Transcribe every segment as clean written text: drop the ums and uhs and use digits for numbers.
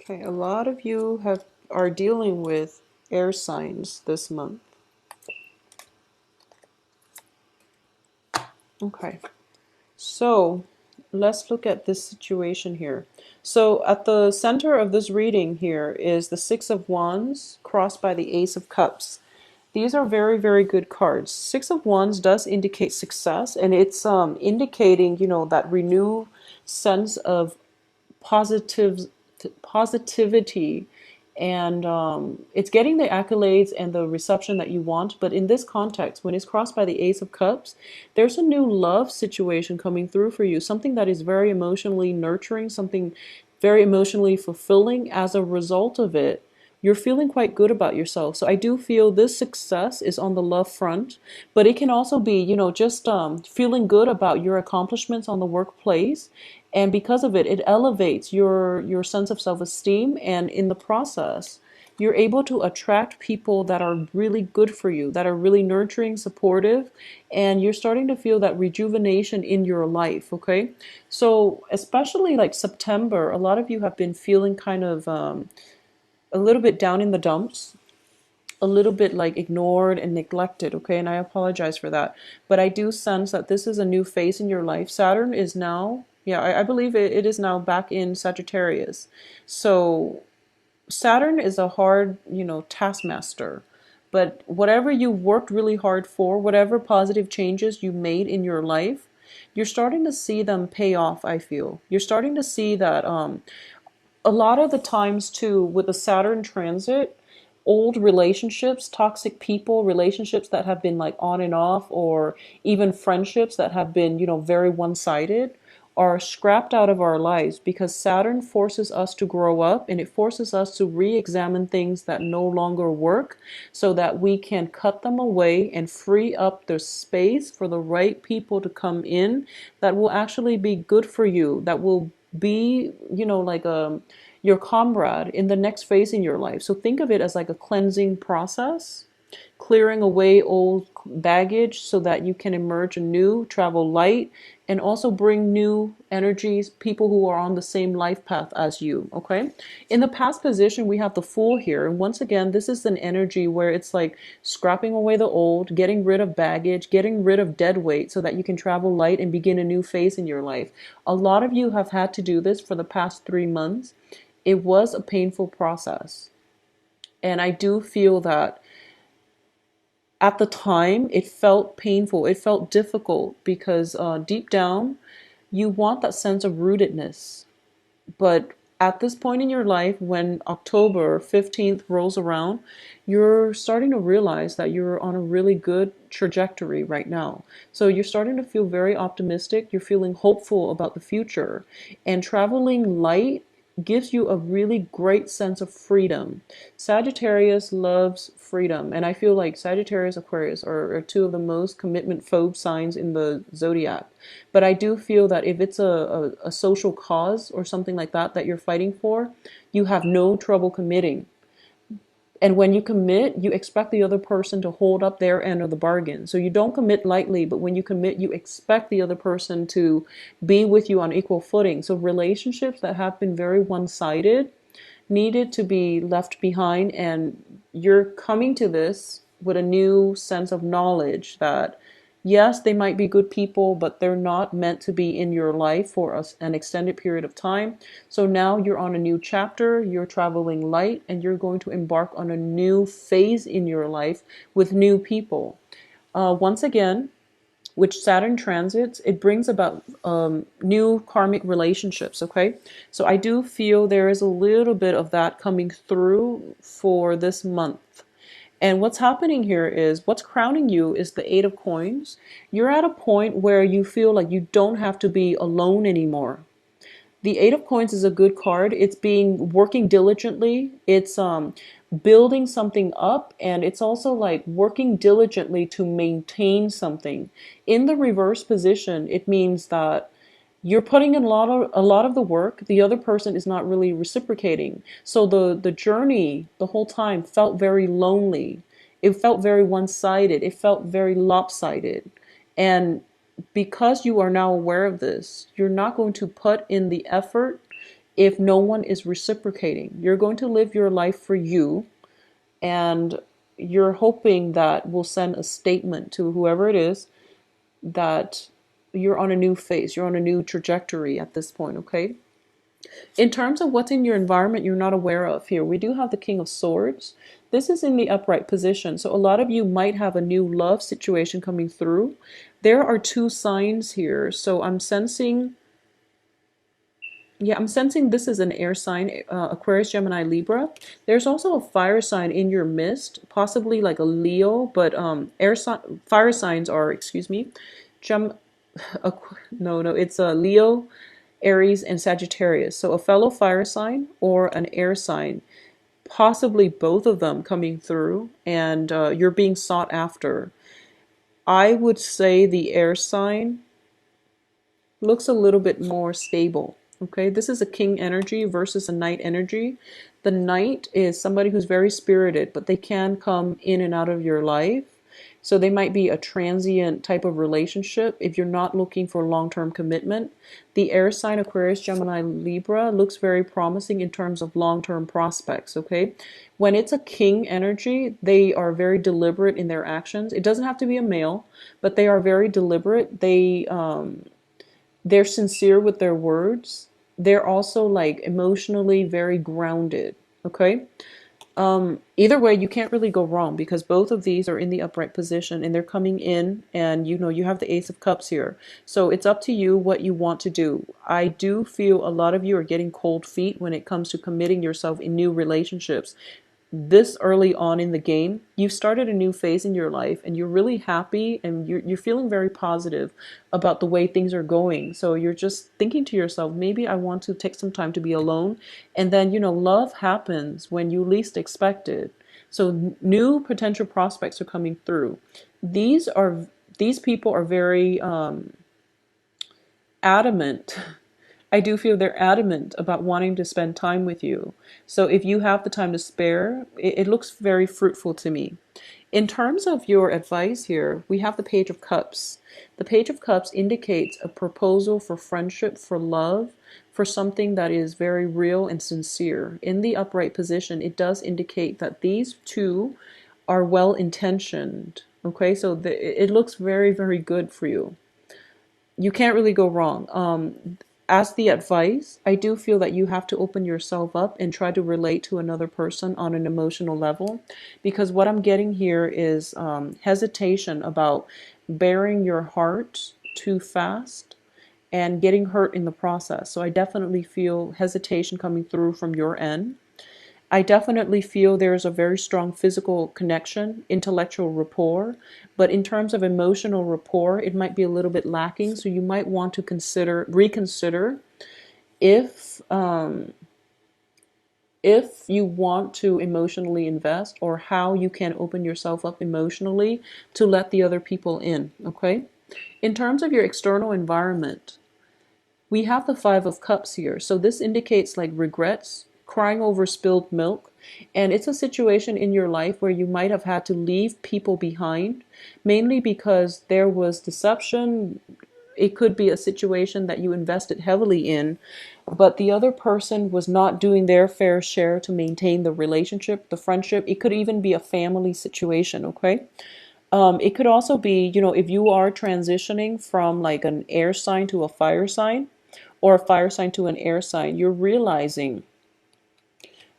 Okay, a lot of you are dealing with air signs this month. Okay, so let's look at this situation here. So at the center of this reading here is the Six of Wands crossed by the Ace of Cups. These are very, very good cards. Six of Wands does indicate success, and it's indicating, that renewed sense of positive positivity, and it's getting the accolades and the reception that you want. But in this context, when it's crossed by the Ace of Cups, there's a new love situation coming through for you, something that is very emotionally nurturing, something very emotionally fulfilling. As a result of it, you're feeling quite good about yourself. So I do feel this success is on the love front, but it can also be, just feeling good about your accomplishments on the workplace. And because of it, it elevates your sense of self-esteem. And in the process, you're able to attract people that are really good for you, that are really nurturing, supportive, and you're starting to feel that rejuvenation in your life, okay? So especially like September, a lot of you have been feeling kind of a little bit down in the dumps, a little bit like ignored and neglected, okay? And I apologize for that. But I do sense that this is a new phase in your life. Saturn is now, yeah, I believe it is now back in Sagittarius. So Saturn is a hard, taskmaster. But whatever you worked really hard for, whatever positive changes you made in your life, you're starting to see them pay off, I feel. You're starting to see that a lot of the times too with the Saturn transit, old relationships, toxic people, relationships that have been like on and off, or even friendships that have been, very one-sided, are scrapped out of our lives because Saturn forces us to grow up, and it forces us to re-examine things that no longer work so that we can cut them away and free up the space for the right people to come in that will actually be good for you, that will be, like your comrade in the next phase in your life. So think of it as like a cleansing process, clearing away old baggage so that you can emerge anew, travel light, and also bring new energies, people who are on the same life path as you, okay? In the past position, we have the Fool here. And once again, this is an energy where it's like scrapping away the old, getting rid of baggage, getting rid of dead weight so that you can travel light and begin a new phase in your life. A lot of you have had to do this for the past 3 months. It was a painful process. And I do feel that at the time, it felt painful. It felt difficult because deep down, you want that sense of rootedness. But at this point in your life, when October 15th rolls around, you're starting to realize that you're on a really good trajectory right now. So you're starting to feel very optimistic. You're feeling hopeful about the future. And traveling light gives you a really great sense of freedom. Sagittarius loves freedom, and I feel like Sagittarius Aquarius are two of the most commitment phobe signs in the zodiac. But I do feel that if it's a social cause or something like that that you're fighting for, you have no trouble committing. And when you commit, you expect the other person to hold up their end of the bargain. So you don't commit lightly, but when you commit, you expect the other person to be with you on equal footing. So relationships that have been very one-sided needed to be left behind, and you're coming to this with a new sense of knowledge that yes, they might be good people, but they're not meant to be in your life for an extended period of time. So now you're on a new chapter, you're traveling light, and you're going to embark on a new phase in your life with new people. Once again, which Saturn transits, it brings about new karmic relationships, okay? So I do feel there is a little bit of that coming through for this month. And what's happening here is what's crowning you is the Eight of Coins. You're at a point where you feel like you don't have to be alone anymore. The Eight of Coins is a good card. It's being working diligently. It's building something up, and it's also like working diligently to maintain something. In the reverse position, it means that you're putting in a lot of the work. The other person is not really reciprocating. So the journey the whole time felt very lonely. It felt very one-sided. It felt very lopsided. And because you are now aware of this, you're not going to put in the effort if no one is reciprocating. You're going to live your life for you, and you're hoping that we'll send a statement to whoever it is that you're on a new phase, you're on a new trajectory at this point, okay? In terms of what's in your environment you're not aware of here, we do have the King of Swords. This is in the upright position. So a lot of you might have a new love situation coming through. There are two signs here. So I'm sensing, yeah, I'm sensing this is an air sign, Aquarius, Gemini, Libra. There's also a fire sign in your midst, possibly like a Leo, but fire signs are, excuse me, Gem, no, it's a Leo, Aries, and Sagittarius. So a fellow fire sign or an air sign, possibly both of them coming through, and you're being sought after. I would say the air sign looks a little bit more stable. Okay, this is a king energy versus a knight energy. The knight is somebody who's very spirited, but they can come in and out of your life. So they might be a transient type of relationship if you're not looking for long-term commitment. The air sign Aquarius, Gemini, Libra looks very promising in terms of long-term prospects, okay? When it's a king energy, they are very deliberate in their actions. It doesn't have to be a male, but they are very deliberate. They're sincere with their words. They're also like emotionally very grounded, okay? Either way, you can't really go wrong because both of these are in the upright position and they're coming in, and you know, you have the Ace of Cups here. So it's up to you what you want to do. I do feel a lot of you are getting cold feet when it comes to committing yourself in new relationships. This early on in the game, you've started a new phase in your life and you're really happy and you're feeling very positive about the way things are going. So you're just thinking to yourself, maybe I want to take some time to be alone. And then, you know, love happens when you least expect it. So new potential prospects are coming through. These people are very adamant. I do feel they're adamant about wanting to spend time with you. So if you have the time to spare, it looks very fruitful to me. In terms of your advice here, we have the Page of Cups. The Page of Cups indicates a proposal for friendship, for love, for something that is very real and sincere. In the upright position, it does indicate that these two are well intentioned. Okay, so it looks very, very good for you. You can't really go wrong. As the advice, I do feel that you have to open yourself up and try to relate to another person on an emotional level, because what I'm getting here is hesitation about bearing your heart too fast and getting hurt in the process. So I definitely feel hesitation coming through from your end. I definitely feel there's a very strong physical connection, intellectual rapport, but in terms of emotional rapport, it might be a little bit lacking. So you might want to reconsider if you want to emotionally invest, or how you can open yourself up emotionally to let the other people in, okay? In terms of your external environment, we have the Five of Cups here. So this indicates like regrets, crying over spilled milk. And it's a situation in your life where you might have had to leave people behind, mainly because there was deception. It could be a situation that you invested heavily in, but the other person was not doing their fair share to maintain the relationship, the friendship. It could even be a family situation, okay? It could also be, you know, if you are transitioning from like an air sign to a fire sign, or a fire sign to an air sign, you're realizing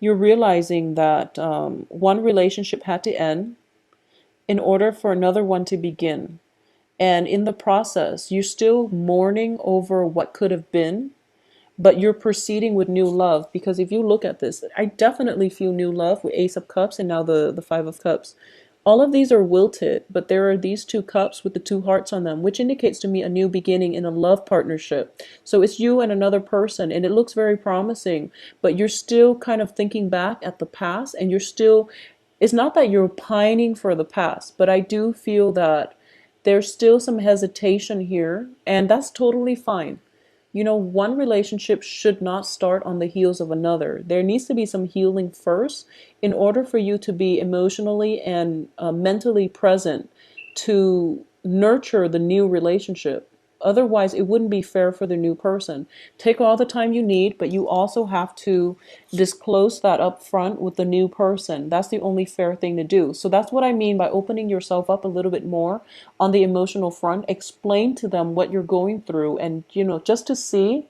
that one relationship had to end in order for another one to begin. And in the process, you're still mourning over what could have been, but you're proceeding with new love. Because if you look at this, I definitely feel new love with Ace of Cups and now the Five of Cups. All of these are wilted, but there are these two cups with the two hearts on them, which indicates to me a new beginning in a love partnership. So it's you and another person, and it looks very promising, but you're still kind of thinking back at the past, and it's not that you're pining for the past, but I do feel that there's still some hesitation here, and that's totally fine. You know, one relationship should not start on the heels of another. There needs to be some healing first in order for you to be emotionally and mentally present to nurture the new relationship. Otherwise, it wouldn't be fair for the new person. Take all the time you need, but you also have to disclose that up front with the new person. That's the only fair thing to do. So that's what I mean by opening yourself up a little bit more on the emotional front. Explain to them what you're going through, and just to see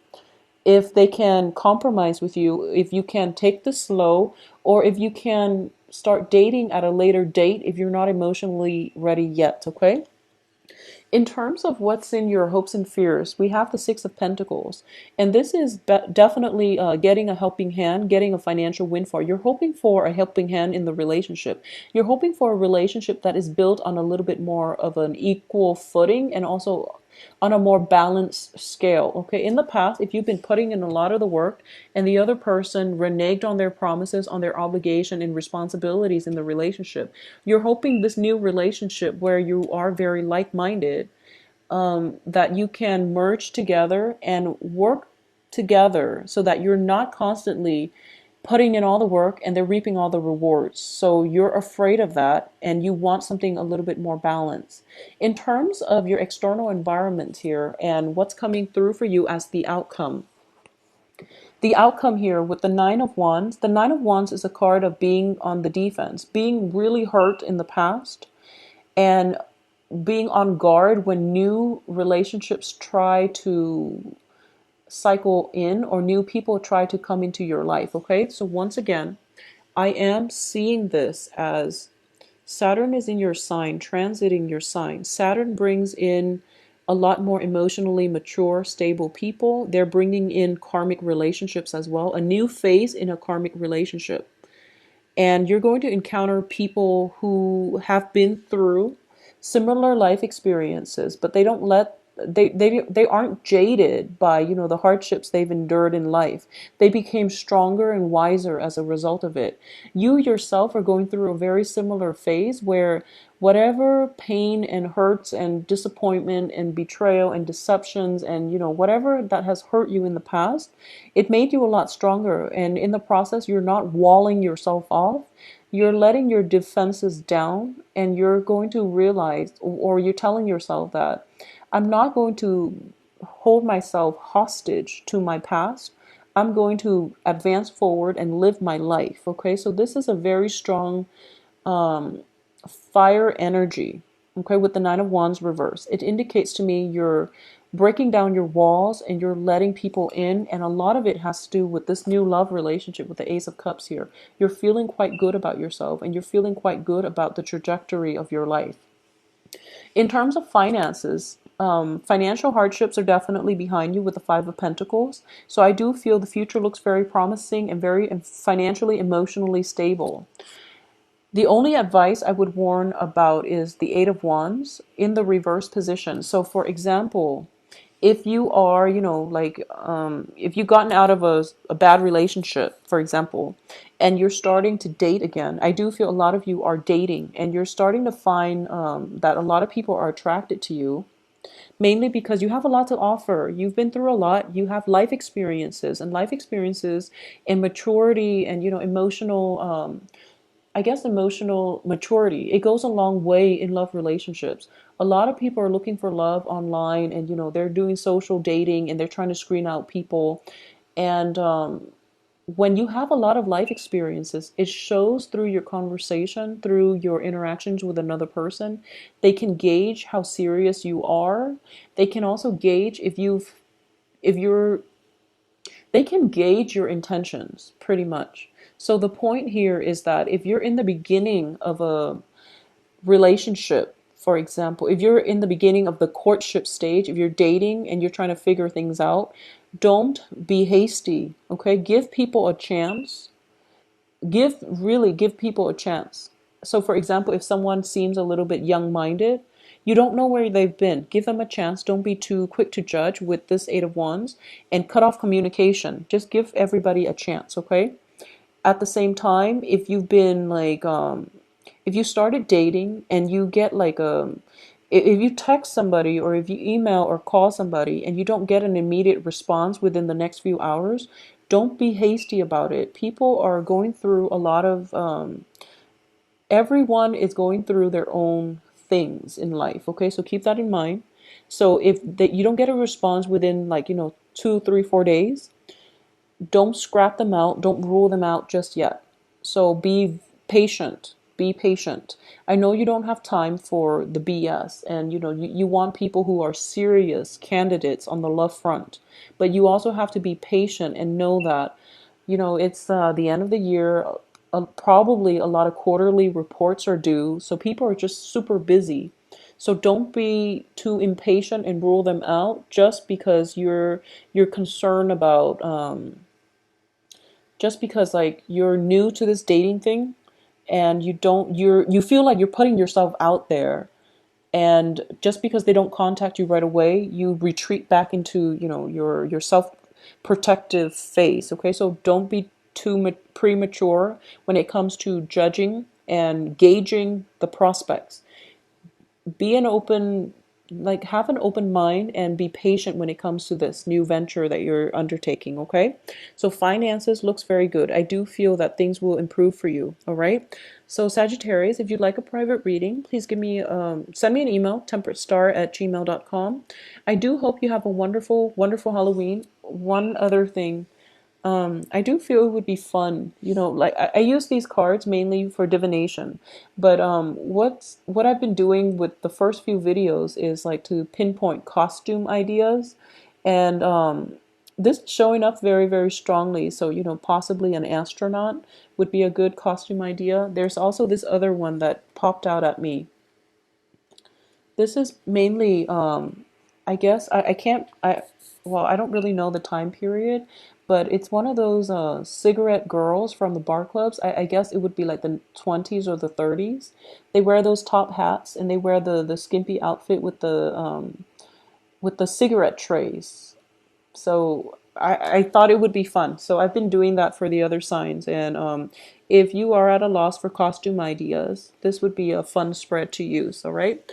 if they can compromise with you, if you can take this slow, or if you can start dating at a later date if you're not emotionally ready yet, okay? In terms of what's in your hopes and fears, we have the Six of Pentacles. And this is definitely getting a helping hand, getting a financial windfall. You're hoping for a helping hand in the relationship. You're hoping for a relationship that is built on a little bit more of an equal footing and also on a more balanced scale. Okay, in the past, if you've been putting in a lot of the work and the other person reneged on their promises, on their obligation and responsibilities in the relationship, you're hoping this new relationship where you are very like-minded, that you can merge together and work together so that you're not constantly putting in all the work and they're reaping all the rewards. So you're afraid of that and you want something a little bit more balanced. In terms of your external environment here and what's coming through for you as the outcome here with the Nine of Wands, the Nine of Wands is a card of being on the defense, being really hurt in the past, and being on guard when new relationships try to cycle in or new people try to come into your life. Okay, so once again, I am seeing this as Saturn is in your sign, transiting your sign. Saturn brings in a lot more emotionally mature, stable people. They're bringing in karmic relationships as well, a new phase in a karmic relationship. And you're going to encounter people who have been through similar life experiences, but they aren't jaded by the hardships they've endured in life. They became stronger and wiser as a result of it. You yourself are going through a very similar phase where whatever pain and hurts and disappointment and betrayal and deceptions and whatever that has hurt you in the past, it made you a lot stronger, and in the process you're not walling yourself off. You're letting your defenses down, and you're going to realize, or you're telling yourself that I'm not going to hold myself hostage to my past. I'm going to advance forward and live my life. Okay, so this is a very strong fire energy. Okay, with the Nine of Wands reverse, it indicates to me you're breaking down your walls and you're letting people in, and a lot of it has to do with this new love relationship with the Ace of Cups here. You're feeling quite good about yourself, and you're feeling quite good about the trajectory of your life. In terms of finances, financial hardships are definitely behind you with the Five of Pentacles. So I do feel the future looks very promising and very financially, emotionally stable. The only advice I would warn about is the Eight of Wands in the reverse position. So for example, if you are, if you've gotten out of a bad relationship, for example, and you're starting to date again, I do feel a lot of you are dating and you're starting to find that a lot of people are attracted to you, mainly because you have a lot to offer. You've been through a lot. You have life experiences and maturity and, emotional I guess emotional maturity. It goes a long way in love relationships. A lot of people are looking for love online, and they're doing social dating and they're trying to screen out people. And when you have a lot of life experiences, it shows through your conversation, through your interactions with another person. They can gauge how serious you are. They can also gauge if you're they can gauge your intentions pretty much. So the point here is that if you're in the beginning of a relationship, for example, if you're in the beginning of the courtship stage, if you're dating and you're trying to figure things out, don't be hasty, okay? Give people a chance. Give people a chance. So for example, if someone seems a little bit young-minded, you don't know where they've been. Give them a chance. Don't be too quick to judge with this Eight of Wands, and cut off communication. Just give everybody a chance, okay? At the same time, if you've been if you started dating and you get if you text somebody or if you email or call somebody and you don't get an immediate response within the next few hours, don't be hasty about it. People are going through a lot of, everyone is going through their own things in life. Okay, so keep that in mind. So if you don't get a response within like, 2, 3, 4 days, don't scrap them out, don't rule them out just yet. So be patient. Be patient. I know you don't have time for the BS, and you want people who are serious candidates on the love front, but you also have to be patient and know that it's the end of the year. Probably a lot of quarterly reports are due, so people are just super busy. So don't be too impatient and rule them out just because you're concerned about just because like you're new to this dating thing, and you feel like you're putting yourself out there, and just because they don't contact you right away, you retreat back into your self protective phase. Okay, so don't be too premature when it comes to judging and gauging the prospects. Be an open like have an open mind and be patient when it comes to this new venture that you're undertaking. Okay, so finances looks very good. I do feel that things will improve for you. All right, so Sagittarius, if you'd like a private reading, please send me an email, temperatestar@gmail.com. I do hope you have a wonderful Halloween. One other thing, I do feel it would be fun, like I use these cards mainly for divination, but what I've been doing with the first few videos is like to pinpoint costume ideas, and this showing up very, very strongly. So, possibly an astronaut would be a good costume idea. There's also this other one that popped out at me. This is mainly, I guess, I can't, well, I don't really know the time period, but it's one of those cigarette girls from the bar clubs. I guess it would be like the 20s or the 30s. They wear those top hats, and they wear the skimpy outfit with the cigarette trays. So I thought it would be fun. So I've been doing that for the other signs. And if you are at a loss for costume ideas, this would be a fun spread to use. All right.